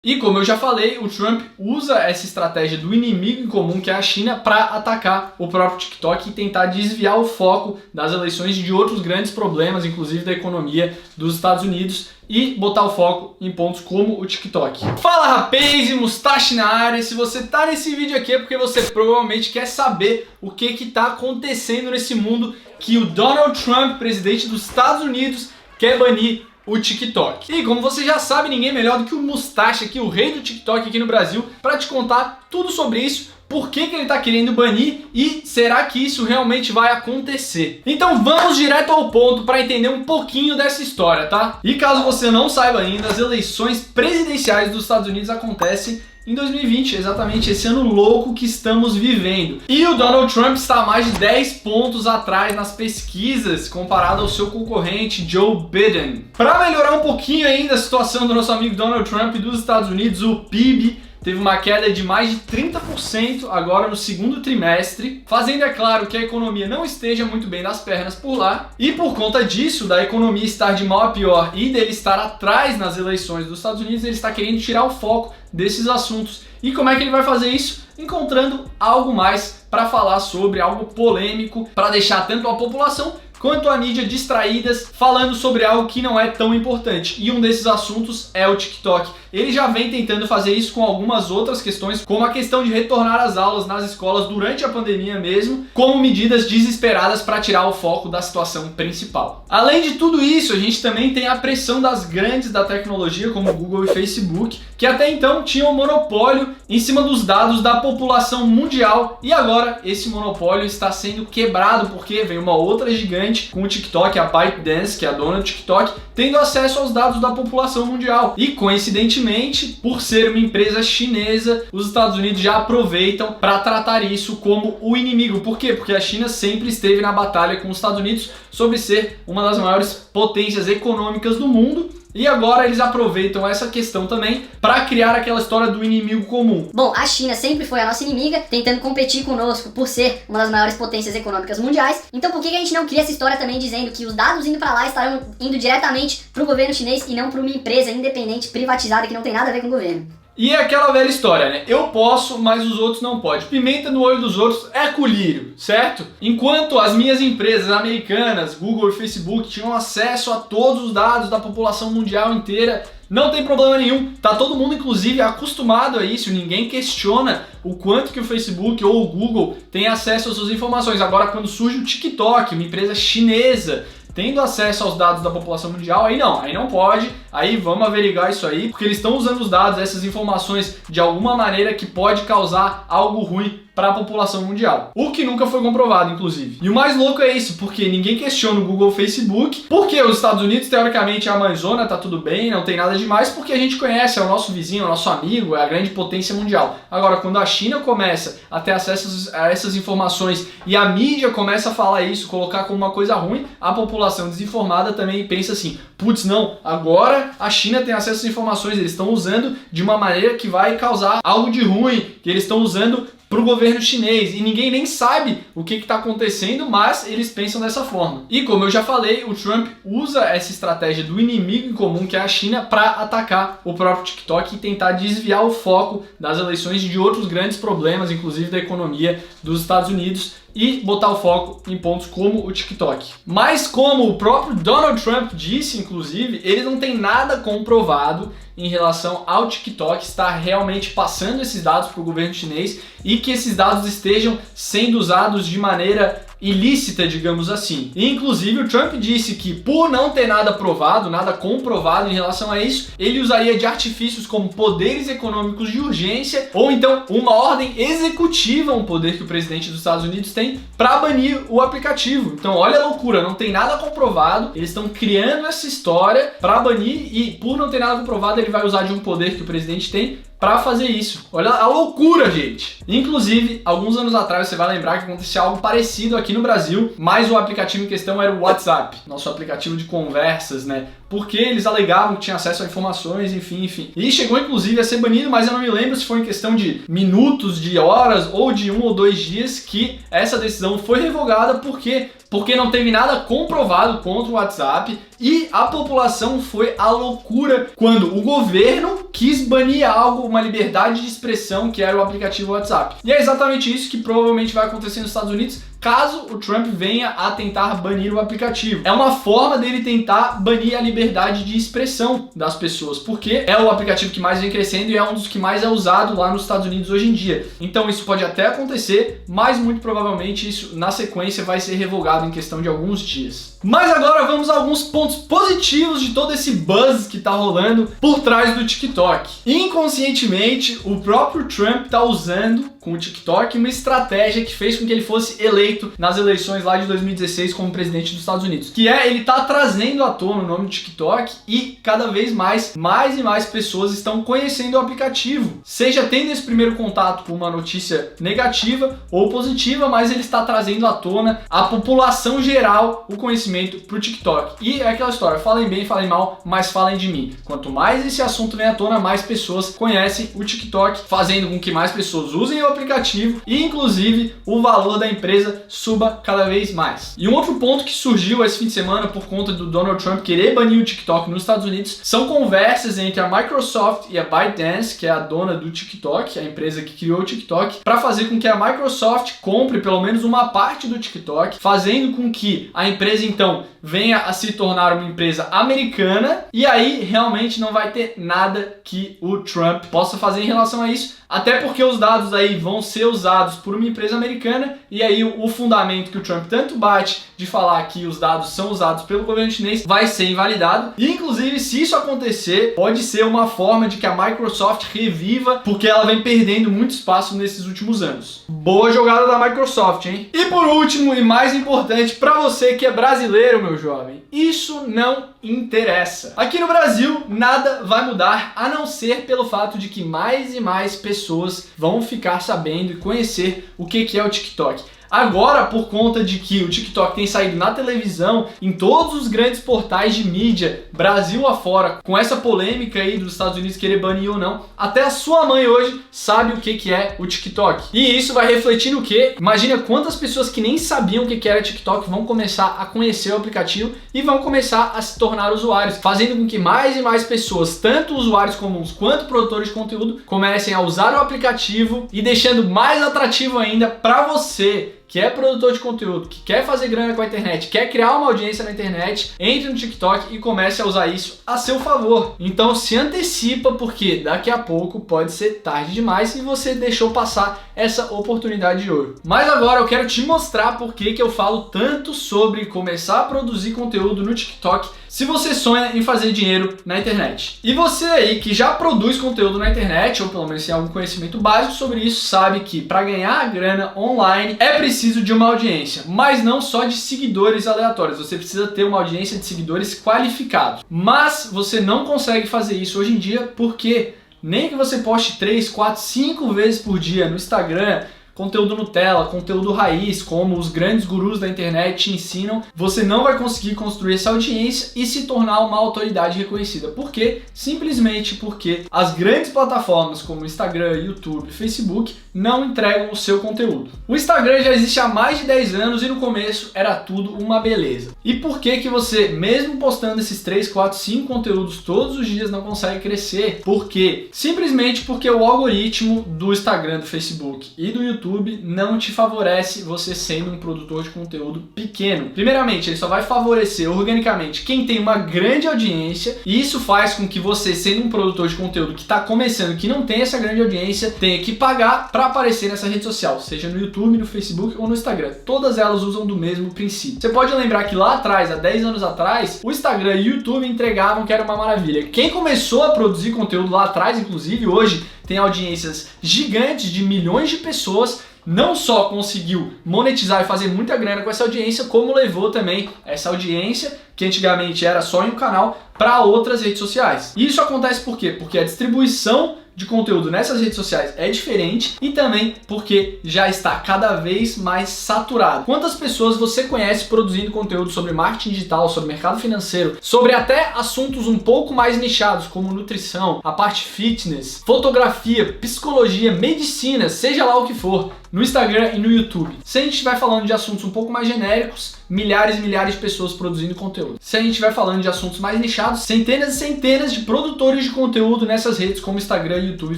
E como eu já falei, o Trump usa essa estratégia do inimigo em comum, que é a China, para atacar o próprio TikTok e tentar desviar o foco das eleições de outros grandes problemas, inclusive da economia dos Estados Unidos, e botar o foco em pontos como o TikTok. Fala, rapaz, Mustache na área. Se você tá nesse vídeo aqui é porque você provavelmente quer saber o que tá acontecendo nesse mundo que o Donald Trump, presidente dos Estados Unidos, quer banir o TikTok. E como você já sabe, ninguém melhor do que o Mustache aqui, o rei do TikTok aqui no Brasil, para te contar tudo sobre isso, por que ele tá querendo banir e será que isso realmente vai acontecer. Então vamos direto ao ponto para entender um pouquinho dessa história, tá? E caso você não saiba ainda, as eleições presidenciais dos Estados Unidos acontecem em 2020, exatamente esse ano louco que estamos vivendo. E o Donald Trump está a mais de 10 pontos atrás nas pesquisas comparado ao seu concorrente Joe Biden. Para melhorar um pouquinho ainda a situação do nosso amigo Donald Trump e dos Estados Unidos, o PIB teve uma queda de mais de 30% agora no segundo trimestre, fazendo, é claro, que a economia não esteja muito bem das pernas por lá. E por conta disso, da economia estar de mal a pior e dele estar atrás nas eleições dos Estados Unidos, ele está querendo tirar o foco desses assuntos. E como é que ele vai fazer isso? Encontrando algo mais para falar sobre, algo polêmico, para deixar tanto a população quanto a mídia distraídas, falando sobre algo que não é tão importante. E um desses assuntos é o TikTok. Ele já vem tentando fazer isso com algumas outras questões, como a questão de retornar às aulas nas escolas durante a pandemia mesmo, como medidas desesperadas para tirar o foco da situação principal. Além de tudo isso, a gente também tem a pressão das grandes da tecnologia, como Google e Facebook, que até então tinham um monopólio em cima dos dados da população mundial, e agora esse monopólio está sendo quebrado porque vem uma outra gigante com o TikTok, a ByteDance, que é a dona do TikTok, tendo acesso aos dados da população mundial. E coincidentemente, por ser uma empresa chinesa, os Estados Unidos já aproveitam para tratar isso como o inimigo. Por quê? Porque a China sempre esteve na batalha com os Estados Unidos sobre ser uma das maiores potências econômicas do mundo. E agora eles aproveitam essa questão também para criar aquela história do inimigo comum. Bom, a China sempre foi a nossa inimiga, tentando competir conosco por ser uma das maiores potências econômicas mundiais. Então por que a gente não cria essa história também dizendo que os dados indo para lá estarão indo diretamente para o governo chinês e não para uma empresa independente, privatizada, que não tem nada a ver com o governo? E é aquela velha história, né? Eu posso, mas os outros não podem. Pimenta no olho dos outros é colírio, certo? Enquanto as minhas empresas americanas, Google e Facebook, tinham acesso a todos os dados da população mundial inteira, não tem problema nenhum. Tá todo mundo, inclusive, acostumado a isso. Ninguém questiona o quanto que o Facebook ou o Google tem acesso às suas informações. Agora, quando surge o TikTok, uma empresa chinesa, tendo acesso aos dados da população mundial, aí não pode, aí vamos averiguar isso aí, porque eles estão usando os dados, essas informações, de alguma maneira que pode causar algo ruim para a população mundial. O que nunca foi comprovado, inclusive. E o mais louco é isso, porque ninguém questiona o Google e o Facebook, porque os Estados Unidos, teoricamente, é a mãezona, tá tudo bem, não tem nada demais, porque a gente conhece, é o nosso vizinho, é o nosso amigo, é a grande potência mundial. Agora, quando a China começa a ter acesso a essas informações e a mídia começa a falar isso, colocar como uma coisa ruim, a população desinformada também pensa assim, putz, não, agora a China tem acesso às informações, eles estão usando de uma maneira que vai causar algo de ruim, que eles estão usando para o governo chinês, e ninguém nem sabe o que está acontecendo, mas eles pensam dessa forma. E como eu já falei, o Trump usa essa estratégia do inimigo em comum, que é a China, para atacar o próprio TikTok e tentar desviar o foco das eleições de outros grandes problemas, inclusive da economia dos Estados Unidos, e botar o foco em pontos como o TikTok. Mas como o próprio Donald Trump disse, inclusive, ele não tem nada comprovado em relação ao TikTok estar realmente passando esses dados para o governo chinês e que esses dados estejam sendo usados de maneira ilícita, digamos assim. E, inclusive, o Trump disse que, por não ter nada provado, nada comprovado em relação a isso, ele usaria de artifícios como poderes econômicos de urgência ou então uma ordem executiva, um poder que o presidente dos Estados Unidos tem, para banir o aplicativo. Então, olha a loucura, não tem nada comprovado, eles estão criando essa história para banir e, por não ter nada comprovado, ele vai usar de um poder que o presidente tem para fazer isso. Olha a loucura, gente! Inclusive, alguns anos atrás, você vai lembrar que aconteceu algo parecido aqui no Brasil, mas o aplicativo em questão era o WhatsApp, nosso aplicativo de conversas, né? porque eles alegavam que tinha acesso a informações, enfim. E chegou inclusive a ser banido, mas eu não me lembro se foi em questão de minutos, de horas ou de 1 ou 2 dias que essa decisão foi revogada. Por quê? Porque não teve nada comprovado contra o WhatsApp e a população foi à loucura quando o governo quis banir algo, uma liberdade de expressão que era o aplicativo WhatsApp. E é exatamente isso que provavelmente vai acontecer nos Estados Unidos caso o Trump venha a tentar banir o aplicativo. É uma forma dele tentar banir a liberdade de expressão das pessoas, porque é o aplicativo que mais vem crescendo e é um dos que mais é usado lá nos Estados Unidos hoje em dia. Então isso pode até acontecer, mas muito provavelmente isso na sequência vai ser revogado em questão de alguns dias. Mas agora vamos a alguns pontos positivos de todo esse buzz que tá rolando por trás do TikTok. Inconscientemente, o próprio Trump tá usando com o TikTok uma estratégia que fez com que ele fosse eleito nas eleições lá de 2016 como presidente dos Estados Unidos. Que é, ele tá trazendo à tona o nome do TikTok e cada vez mais e mais pessoas estão conhecendo o aplicativo. Seja tendo esse primeiro contato com uma notícia negativa ou positiva, mas ele está trazendo à tona a população geral o conhecimento pro TikTok. E é aquela história, falem bem, falem mal, mas falem de mim. Quanto mais esse assunto vem à tona, mais pessoas conhecem o TikTok, fazendo com que mais pessoas usem o aplicativo e inclusive o valor da empresa suba cada vez mais. E um outro ponto que surgiu esse fim de semana por conta do Donald Trump querer banir o TikTok nos Estados Unidos são conversas entre a Microsoft e a ByteDance, que é a dona do TikTok, a empresa que criou o TikTok, para fazer com que a Microsoft compre pelo menos uma parte do TikTok, fazendo com que a empresa então venha a se tornar uma empresa americana, e aí realmente não vai ter nada que o Trump possa fazer em relação a isso, até porque os dados aí vão ser usados por uma empresa americana, e aí o fundamento que o Trump tanto bate de falar que os dados são usados pelo governo chinês vai ser invalidado. E inclusive, se isso acontecer, pode ser uma forma de que a Microsoft reviva, porque ela vem perdendo muito espaço nesses últimos anos. Boa jogada da Microsoft, hein? E por último e mais importante, para você que é brasileiro, meu jovem, isso não interessa. Aqui no Brasil, nada vai mudar, a não ser pelo fato de que mais e mais pessoas vão ficar sabendo e conhecer o que é o TikTok. Agora, por conta de que o TikTok tem saído na televisão, em todos os grandes portais de mídia, Brasil afora, com essa polêmica aí dos Estados Unidos querer banir ou não, até a sua mãe hoje sabe o que é o TikTok. E isso vai refletir no quê? Imagina quantas pessoas que nem sabiam o que era TikTok vão começar a conhecer o aplicativo e vão começar a se tornar usuários, fazendo com que mais e mais pessoas, tanto usuários comuns quanto produtores de conteúdo, comecem a usar o aplicativo e deixando mais atrativo ainda para você que é produtor de conteúdo, que quer fazer grana com a internet, quer criar uma audiência na internet, entre no TikTok e comece a usar isso a seu favor. Então se antecipa, porque daqui a pouco pode ser tarde demais e você deixou passar essa oportunidade de ouro. Mas agora eu quero te mostrar por que eu falo tanto sobre começar a produzir conteúdo no TikTok se você sonha em fazer dinheiro na internet. E você aí que já produz conteúdo na internet, ou pelo menos tem algum conhecimento básico sobre isso, sabe que para ganhar grana online é preciso de uma audiência, mas não só de seguidores aleatórios, você precisa ter uma audiência de seguidores qualificados. Mas você não consegue fazer isso hoje em dia porque nem que você poste 3, 4, 5 vezes por dia no Instagram, conteúdo Nutella, conteúdo raiz, como os grandes gurus da internet te ensinam, você não vai conseguir construir essa audiência e se tornar uma autoridade reconhecida. Por quê? Simplesmente porque as grandes plataformas como Instagram, YouTube, Facebook não entregam o seu conteúdo. O Instagram já existe há mais de 10 anos e no começo era tudo uma beleza. E por que você, mesmo postando esses 3, 4, 5 conteúdos todos os dias, não consegue crescer? Por quê? Simplesmente porque o algoritmo do Instagram, do Facebook e do YouTube não te favorece você sendo um produtor de conteúdo pequeno. Primeiramente, ele só vai favorecer organicamente quem tem uma grande audiência, e isso faz com que você, sendo um produtor de conteúdo que está começando, que não tem essa grande audiência, tenha que pagar para aparecer nessa rede social, seja no YouTube, no Facebook ou no Instagram. Todas elas usam do mesmo princípio. Você pode lembrar que lá atrás, há 10 anos atrás, o Instagram e o YouTube entregavam que era uma maravilha. Quem começou a produzir conteúdo lá atrás, inclusive hoje, tem audiências gigantes de milhões de pessoas, não só conseguiu monetizar e fazer muita grana com essa audiência, como levou também essa audiência, que antigamente era só em um canal, para outras redes sociais. E isso acontece por quê? Porque a distribuição de conteúdo nessas redes sociais é diferente e também porque já está cada vez mais saturado. Quantas pessoas você conhece produzindo conteúdo sobre marketing digital, sobre mercado financeiro, sobre até assuntos um pouco mais nichados como nutrição, a parte fitness, fotografia, psicologia, medicina, seja lá o que for, no Instagram e no YouTube. Se a gente estiver falando de assuntos um pouco mais genéricos, milhares e milhares de pessoas produzindo conteúdo. Se a gente estiver falando de assuntos mais nichados, centenas e centenas de produtores de conteúdo nessas redes como Instagram, YouTube e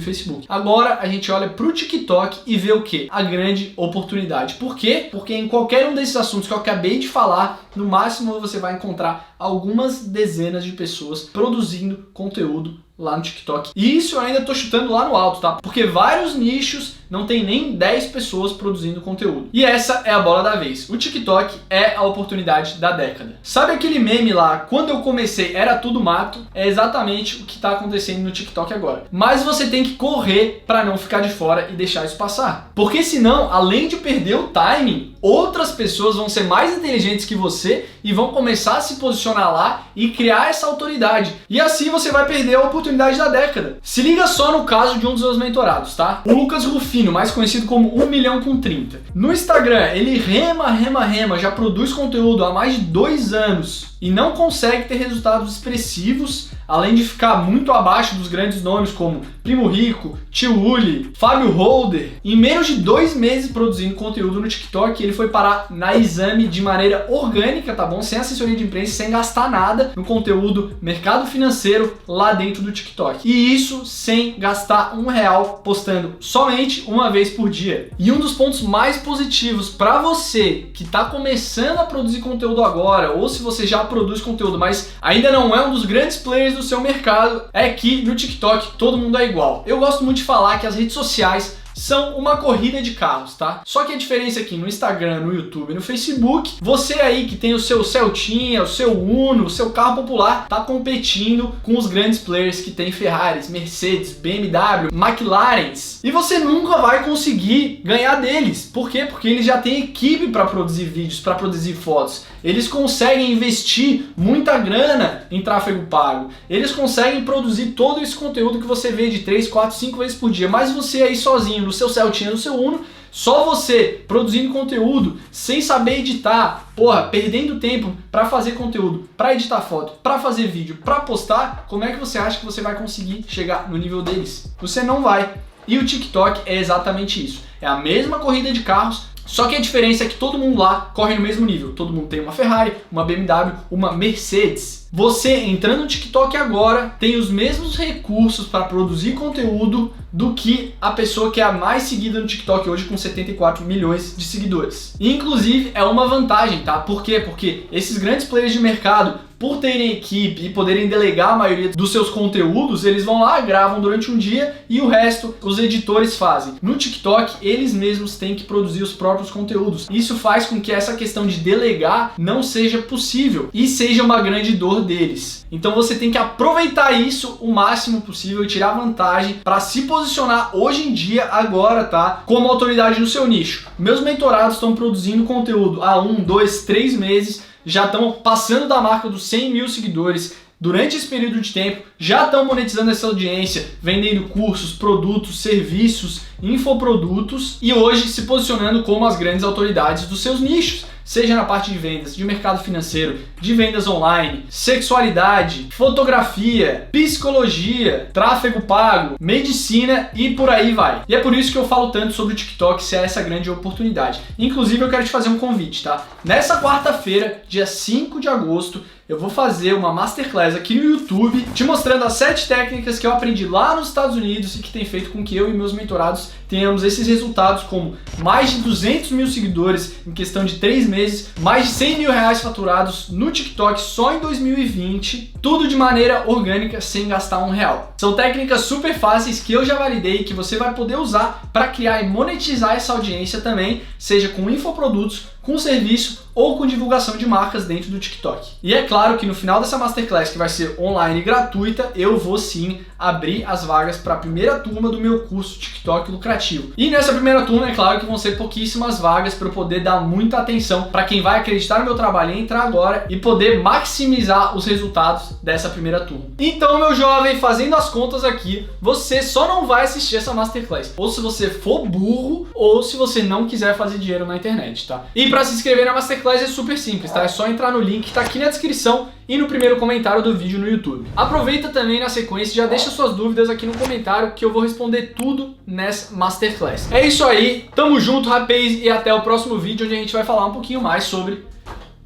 Facebook. Agora a gente olha pro TikTok e vê o quê? A grande oportunidade. Por quê? Porque em qualquer um desses assuntos que eu acabei de falar, no máximo você vai encontrar algumas dezenas de pessoas produzindo conteúdo lá no TikTok. E isso eu ainda tô chutando lá no alto, tá? Porque vários nichos não tem nem 10 pessoas produzindo conteúdo. E essa é a bola da vez. O TikTok é a oportunidade da década. Sabe aquele meme lá, quando eu comecei era tudo mato? É exatamente o que tá acontecendo no TikTok agora. Mas você tem que correr para não ficar de fora e deixar isso passar. Porque senão, além de perder o timing, outras pessoas vão ser mais inteligentes que você e vão começar a se posicionar lá e criar essa autoridade. E assim você vai perder a oportunidade da década. Se liga só no caso de um dos meus mentorados, tá? O Lucas Rufino, mais conhecido como 1 milhão com 30. No Instagram, ele rema, já produz conteúdo há mais de 2 anos e não consegue ter resultados expressivos, além de ficar muito abaixo dos grandes nomes como Primo Rico, Tio Uli, Fábio Holder. Em menos de 2 meses produzindo conteúdo no TikTok, ele foi parar na Exame de maneira orgânica, tá bom? Sem assessoria de imprensa, sem gastar nada no conteúdo mercado financeiro lá dentro do TikTok. E isso sem gastar R$1, postando somente uma vez por dia. E um dos pontos mais positivos para você que tá começando a produzir conteúdo agora, ou se você já produz conteúdo, mas ainda não é um dos grandes players do seu mercado, é que no TikTok todo mundo é igual. Eu gosto muito de falar que as redes sociais são uma corrida de carros, tá? Só que a diferença aqui no Instagram, no YouTube e no Facebook, você aí que tem o seu Celtinha, o seu Uno, o seu carro popular, tá competindo com os grandes players que tem Ferraris, Mercedes, BMW, McLarens. E você nunca vai conseguir ganhar deles. Por quê? Porque eles já têm equipe para produzir vídeos, para produzir fotos. Eles conseguem investir muita grana em tráfego pago. Eles conseguem produzir todo esse conteúdo que você vê de 3, 4, 5 vezes por dia. Mas você aí sozinho, no seu Celtinha, no seu Uno, só você produzindo conteúdo, sem saber editar, perdendo tempo para fazer conteúdo, para editar foto, para fazer vídeo, para postar, como é que você acha que você vai conseguir chegar no nível deles? Você não vai. E o TikTok é exatamente isso. É a mesma corrida de carros, só que a diferença é que todo mundo lá corre no mesmo nível. Todo mundo tem uma Ferrari, uma BMW, uma Mercedes. Você entrando no TikTok agora tem os mesmos recursos para produzir conteúdo do que a pessoa que é a mais seguida no TikTok hoje, com 74 milhões de seguidores. E inclusive é uma vantagem, tá? Por quê? Porque esses grandes players de mercado, por terem equipe e poderem delegar a maioria dos seus conteúdos, eles vão lá, gravam durante um dia e o resto os editores fazem. No TikTok, eles mesmos têm que produzir os próprios conteúdos. Isso faz com que essa questão de delegar não seja possível e seja uma grande dor deles. Então você tem que aproveitar isso o máximo possível e tirar vantagem para se posicionar hoje em dia, agora, tá? Como autoridade no seu nicho. Meus mentorados estão produzindo conteúdo há 1, 2, 3 meses, já estão passando da marca dos 100 mil seguidores. Durante esse período de tempo, já estão monetizando essa audiência, vendendo cursos, produtos, serviços, infoprodutos e hoje se posicionando como as grandes autoridades dos seus nichos, seja na parte de vendas, de mercado financeiro, de vendas online, sexualidade, fotografia, psicologia, tráfego pago, medicina e por aí vai. E é por isso que eu falo tanto sobre o TikTok ser essa grande oportunidade. Inclusive eu quero te fazer um convite, tá? Nessa quarta-feira, dia 5 de agosto, eu vou fazer uma masterclass aqui no YouTube te mostrando as 7 técnicas que eu aprendi lá nos Estados Unidos e que tem feito com que eu e meus mentorados tenhamos esses resultados, como mais de 200 mil seguidores em questão de 3 meses, mais de 100 mil reais faturados no TikTok só em 2020, tudo de maneira orgânica, sem gastar R$1. São técnicas super fáceis que eu já validei e que você vai poder usar para criar e monetizar essa audiência também, seja com infoprodutos, com serviço ou com divulgação de marcas dentro do TikTok. E é claro que no final dessa masterclass, que vai ser online e gratuita, eu vou sim abrir as vagas para a primeira turma do meu curso TikTok lucrativo. E nessa primeira turma, é claro que vão ser pouquíssimas vagas para eu poder dar muita atenção para quem vai acreditar no meu trabalho e entrar agora e poder maximizar os resultados dessa primeira turma. Então, meu jovem, fazendo as contas aqui, você só não vai assistir essa Masterclass ou se você for burro ou se você não quiser fazer dinheiro na internet, tá? E para se inscrever na Masterclass é super simples, tá? É só entrar no link que tá aqui na descrição e no primeiro comentário do vídeo no YouTube. Aproveita também na sequência e já deixa suas dúvidas aqui no comentário que eu vou responder tudo nessa Masterclass. É isso aí, tamo junto, rapaz, e até o próximo vídeo onde a gente vai falar um pouquinho mais sobre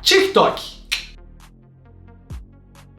TikTok.